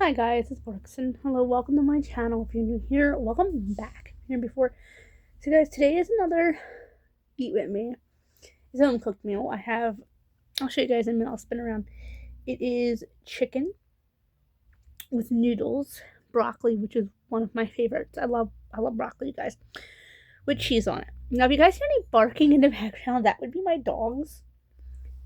Hi guys, it's Brookston. Hello, welcome to my channel. If you're new here, welcome back. If you're here before. So guys, today is another Eat With Me. It's a home cooked meal. I'll show you guys in a minute, I'll spin around. It is chicken with noodles, broccoli, which is one of my favorites. I love broccoli, you guys, with cheese on it. Now, if you guys hear any barking in the background, that would be my dogs.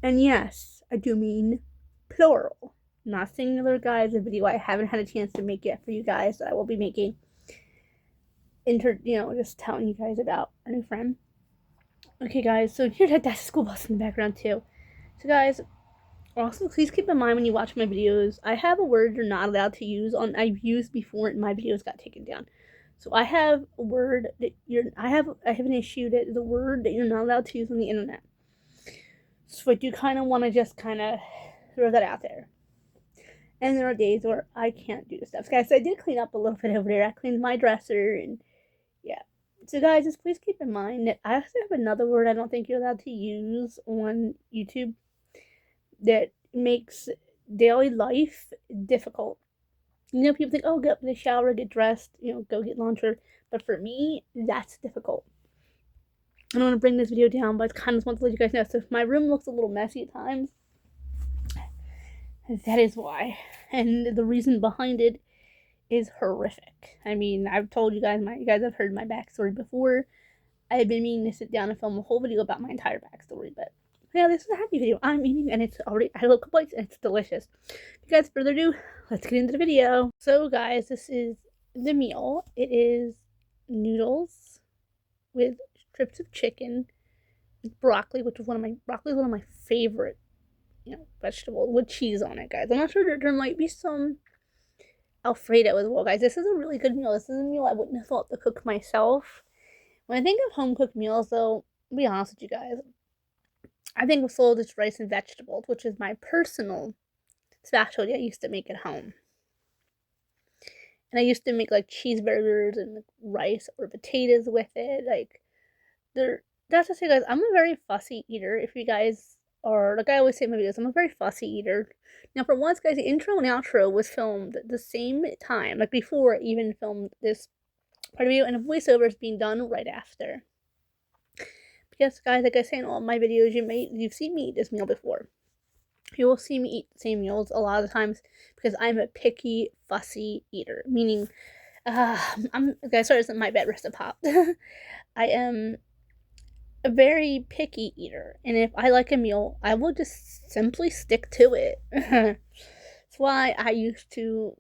And yes, I do mean plural. Not singular, guys. A video I haven't had a chance to make yet for you guys that I will be making. Just telling you guys about a new friend. Okay, guys. So here's that school bus in the background too. So, guys, also please keep in mind when you watch my videos, I have a word you're not allowed to use I've used before and my videos got taken down. So I have a word that I have an issue that is a word that you're not allowed to use on the internet. So I do kind of want to just kind of throw that out there. And there are days where I can't do stuff. Guys, so I did clean up a little bit over there. I cleaned my dresser and yeah. So guys, just please keep in mind that I also have another word I don't think you're allowed to use on YouTube that makes daily life difficult. You know, people think, oh, get up in the shower, get dressed, go get lunch. But for me, that's difficult. I don't want to bring this video down, but I kind of want to let you guys know. So if my room looks a little messy at times, that is why. And the reason behind it is horrific. I mean, I've told you guys, you guys have heard my backstory before. I had been meaning to sit down and film a whole video about my entire backstory, but yeah, this is a happy video. I'm eating and it's already, I had a couple bites and it's delicious. Without further ado, let's get into the video. So guys, this is the meal. It is noodles with strips of chicken, with broccoli, which is one of my favorite vegetable with cheese on it, guys. I'm not sure there might be some Alfredo as well, guys. This is a really good meal. This is a meal I wouldn't have thought to cook myself. When I think of home cooked meals, though, I'll be honest with you guys, I think of sold as rice and vegetables, which is my personal specialty I used to make at home. And I used to make like cheeseburgers and rice or potatoes with it. That's to say, guys, I'm a very fussy eater. If you guys or like I always say in my videos, I'm a very fussy eater. Now, for once, guys, the intro and outro was filmed at the same time, like before I even filmed this part of the video, and a voiceover is being done right after. Because, guys, like I say in all my videos, you've seen me eat this meal before. You will see me eat the same meals a lot of the times because I'm a picky, fussy eater. Meaning, guys, sorry, this is my bad wrist to pop. I am a very picky eater, and if I like a meal, I will just simply stick to it. That's why I used to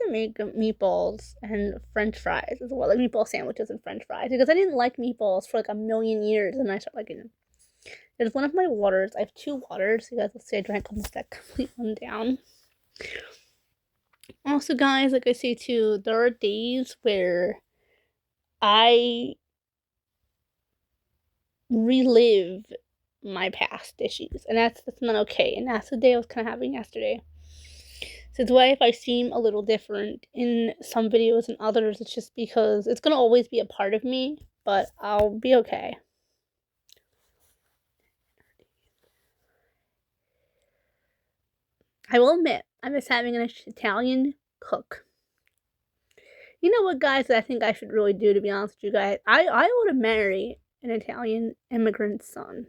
make meatballs and french fries as well, like meatball sandwiches and french fries, because I didn't like meatballs for like a million years, and I started liking them. There's one of my waters. I have two waters. You guys will see I drank almost that complete one down. Also, guys, like I say too, there are days where I relive my past issues, and that's not okay. And that's the day I was kind of having yesterday. So it's why if I seem a little different in some videos and others, it's just because it's gonna always be a part of me, but I'll be okay. I will admit, I miss having an Italian cook. You know what, guys, I think I should really do, to be honest with you guys? I want to marry an Italian immigrant son.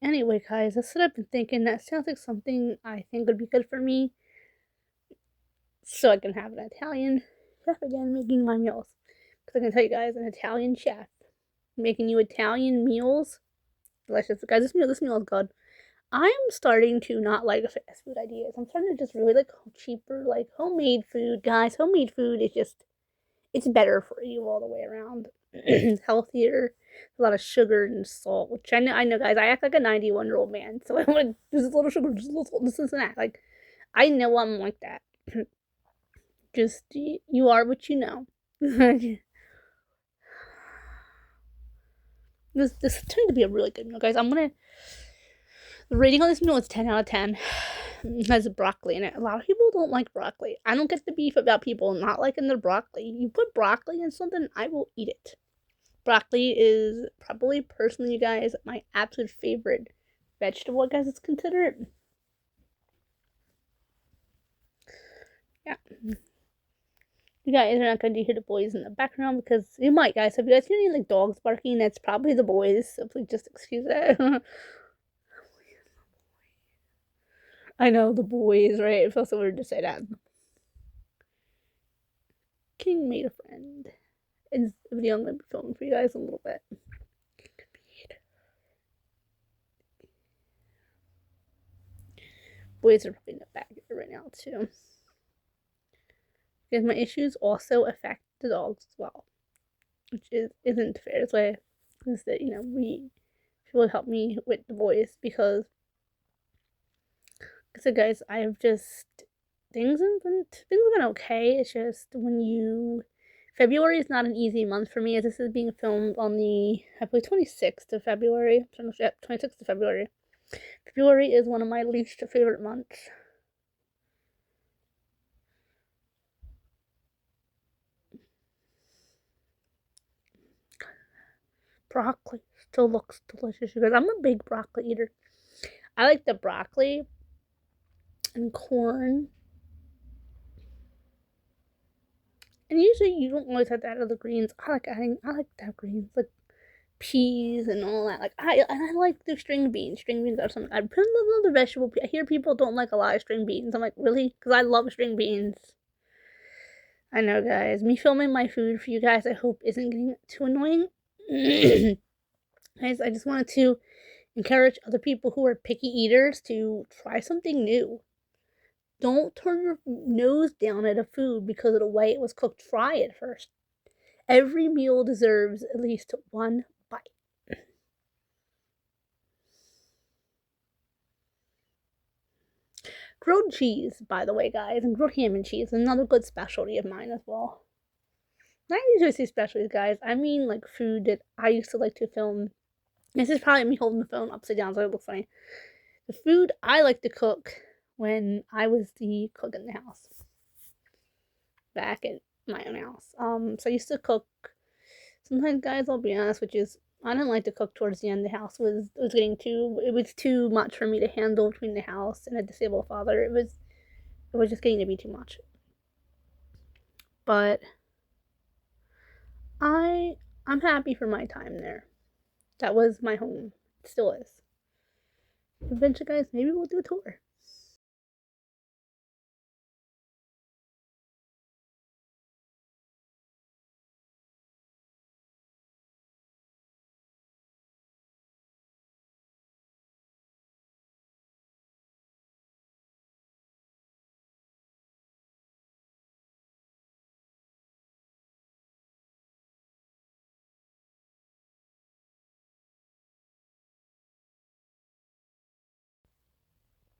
Anyway, guys, that's what I've been thinking. That sounds like something I think would be good for me. So I can have an Italian chef again making my meals. Because I can tell you guys, an Italian chef making you Italian meals, delicious. Guys, this meal is good. I am starting to not like fast food ideas. I'm starting to just really like cheaper, like homemade food, guys. Homemade food is just, it's better for you all the way around. It's healthier. A lot of sugar and salt, which I know, guys. I act like a 91-year-old man, so I want just a little sugar, just a little salt, this and that. Like, I know I'm like that. Just you are what you know. This turned to be a really good meal, guys. The rating on this meal is 10 out of 10. It has broccoli in it. A lot of people don't like broccoli. I don't get the beef about people not liking their broccoli. You put broccoli in something, I will eat it. Broccoli is probably, personally, you guys, my absolute favorite vegetable, I guess it's considered. You guys are not going to hear the boys in the background because you might, guys. So if you guys hear any like dogs barking, that's probably the boys. So please just excuse that. I know the boys, right? It feels so weird to say that. King made a friend. It's a video I'm going to be filming for you guys in a little bit. Boys are probably in the back right now too. Because my issues also affect the dogs as well, which isn't fair. That's why is that we people help me with the boys because so guys, I've just things have been okay. It's just February is not an easy month for me as this is being filmed on the I believe 26th of February. 26th of February. February is one of my least favorite months. Broccoli still looks delicious, you guys. I'm a big broccoli eater. I like the broccoli and corn. And usually you don't always have to add other greens. I like to have greens like peas and all that. Like I like the string beans. String beans are something I put in the vegetable. I hear people don't like a lot of string beans. I'm like, really? Because I love string beans. I know, guys. Me filming my food for you guys, I hope isn't getting too annoying. Guys, I just wanted to encourage other people who are picky eaters to try something new. Don't turn your nose down at a food because of the way it was cooked. Try it first. Every meal deserves at least one bite. Grilled cheese, by the way, guys, and grilled ham and cheese is another good specialty of mine as well. Not usually say specialties, guys. I mean like food that I used to like to film. This is probably me holding the phone upside down so it looks funny. The food I like to cook when I was the cook in the house. Back at my own house. So I used to cook. Sometimes, guys, I'll be honest, which is I didn't like to cook towards the end. The house was too much for me to handle between the house and a disabled father. It was just getting to be too much. But I'm happy for my time there. That was my home. It still is. Eventually, guys, maybe we'll do a tour.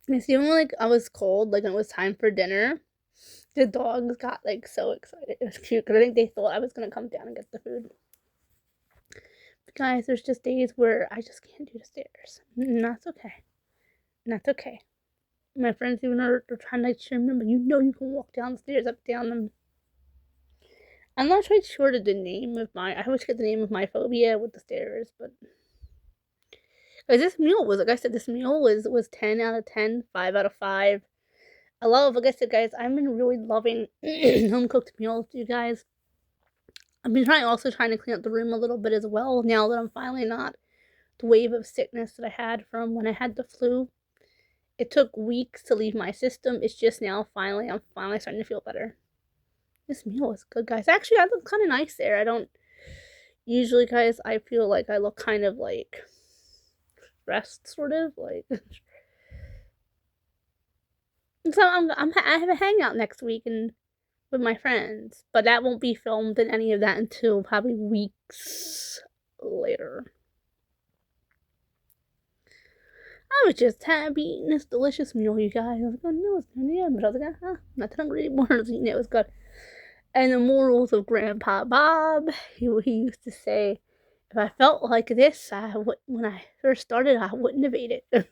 And see, when like I was cold, like when it was time for dinner, the dogs got like so excited. It was cute because I think they thought I was gonna come down and get the food. But guys, there's just days where I just can't do the stairs, and that's okay. And that's okay. My friends even are trying to show me, but you can walk down the stairs, up down them. I'm not quite sure the name of my. I always get the name of my phobia with the stairs, but this meal was like I said. This meal was 10 out of 10, 5 out of 5. I love, like I said, guys. I've been really loving home cooked meals, you guys. I've been trying to clean up the room a little bit as well. Now that I'm finally not the wave of sickness that I had from when I had the flu. It took weeks to leave my system. It's just now I'm finally starting to feel better. This meal is good, guys. Actually, I look kind of nice there. I don't usually, guys. I feel like I look kind of like stressed, sort of like. So I have a hangout next week and with my friends, but that won't be filmed in any of that until probably weeks later. I was just happy eating this delicious meal, you guys. I was like, oh no, it's not the end, but I was like, I'm not hungry anymore. I was eating it. It was good. And the morals of Grandpa Bob, he used to say, if I felt like this, when I first started, I wouldn't have ate it.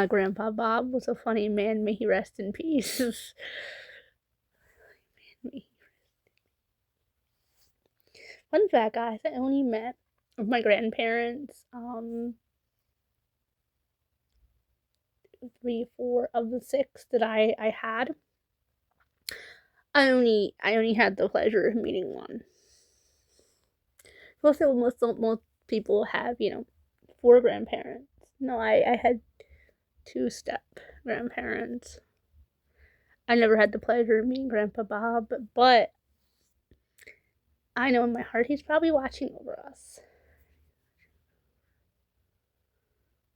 Grandpa Bob was a funny man. May he rest in peace. Fun fact, guys, I only met my grandparents 3, 4 of the 6 that I had. I only had the pleasure of meeting one. Also, most people have, 4 grandparents. No, I had 2 step grandparents. I never had the pleasure of meeting Grandpa Bob, but I know in my heart he's probably watching over us.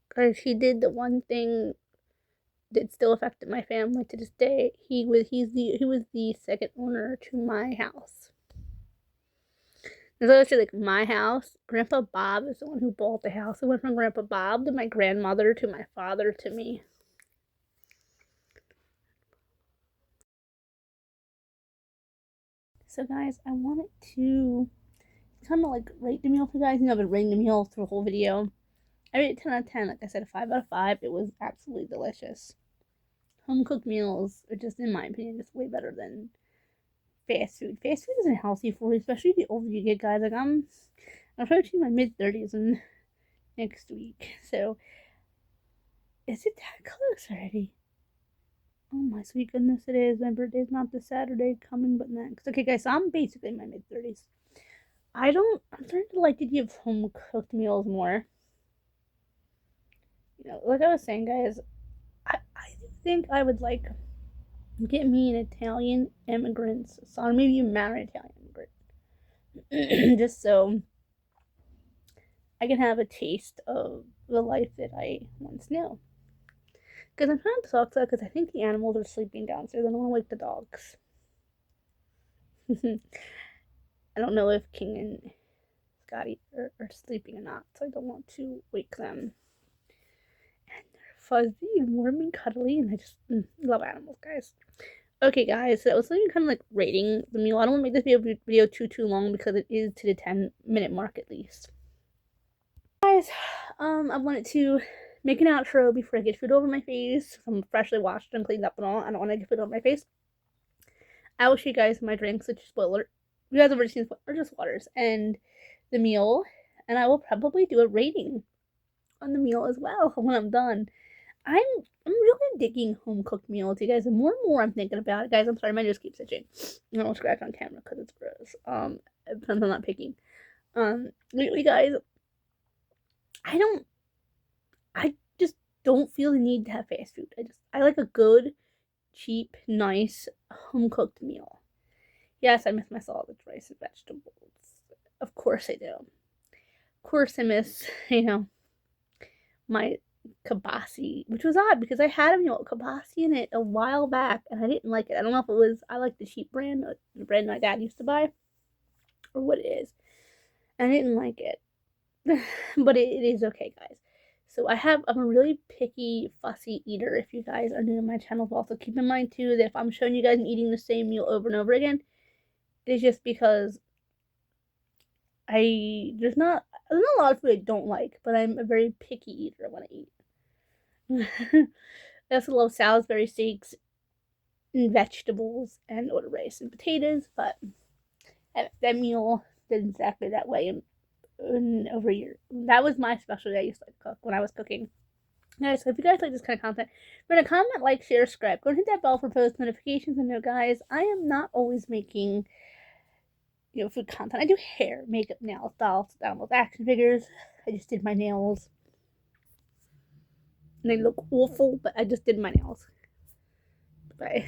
Because he did the one thing that still affected my family to this day. He was the second owner to my house. There's actually like my house. Grandpa Bob is the one who bought the house. It went from Grandpa Bob to my grandmother to my father to me. So guys, I wanted to kind of like rate the meal for you guys. I've been rating the meal through the whole video. I rate it 10 out of 10. Like I said, a 5 out of 5. It was absolutely delicious. Home cooked meals are just, in my opinion, just way better than fast food. Fast food isn't healthy for you, especially the older you get, guys. Like I'm approaching my mid-30s and next week. So is it that close already? Oh my sweet goodness, it is. My birthday's not this Saturday coming, but next. Okay, guys, so I'm basically in my mid-30s. I'm starting to like the idea of home cooked meals more. Like I was saying, guys, I think I would like get me an Italian immigrant's son, maybe even marry an Italian immigrant, just so I can have a taste of the life that I once knew. Because I'm trying to talk to because I think the animals are sleeping downstairs. I don't want to wake the dogs. I don't know if King and Scotty are sleeping or not, so I don't want to wake them. And they're fuzzy and warm and cuddly, and I just love animals, guys. Okay, guys, so that was kind of like rating the meal. I don't want to make this video too long because it is to the 10-minute mark at least. Guys, I wanted to make an outro before I get food over my face. I'm freshly washed and cleaned up and all. I don't want to get food over my face. I will show you guys my drinks, which spoiler. You guys have already seen or just waters and the meal, and I will probably do a rating on the meal as well when I'm done. I'm really digging home cooked meals, you guys. And more I'm thinking about it, guys. I'm sorry, my nose keeps itching. I don't scratch on camera because it's gross. I'm not picking. You guys, I just don't feel the need to have fast food. I like a good, cheap, nice home cooked meal. Yes, I miss my salad, rice, and vegetables. Of course I do. Of course I miss, my kibasi, which was odd because I had a meal with kibasi in it a while back and I didn't like it. I don't know if it was I like the cheap brand, the brand my dad used to buy, or what it is. And I didn't like it. But it is okay, guys. So I'm a really picky, fussy eater. If you guys are new to my channel, also keep in mind too that if I'm showing you guys eating the same meal over and over again, it's just because there's not a lot of food I don't like, but I'm a very picky eater when I eat. I also love Salisbury steaks and vegetables and order rice and potatoes, but that meal did exactly that way in over a year. That was my specialty I used to cook when I was cooking. Guys, so if you guys like this kind of content, remember to comment, like, share, subscribe. Go and hit that bell for post notifications. And guys, I am not always making food content. I do hair, makeup, nails, dolls, downloads, action figures. I just did my nails. And they look awful, but I just did my nails. Bye.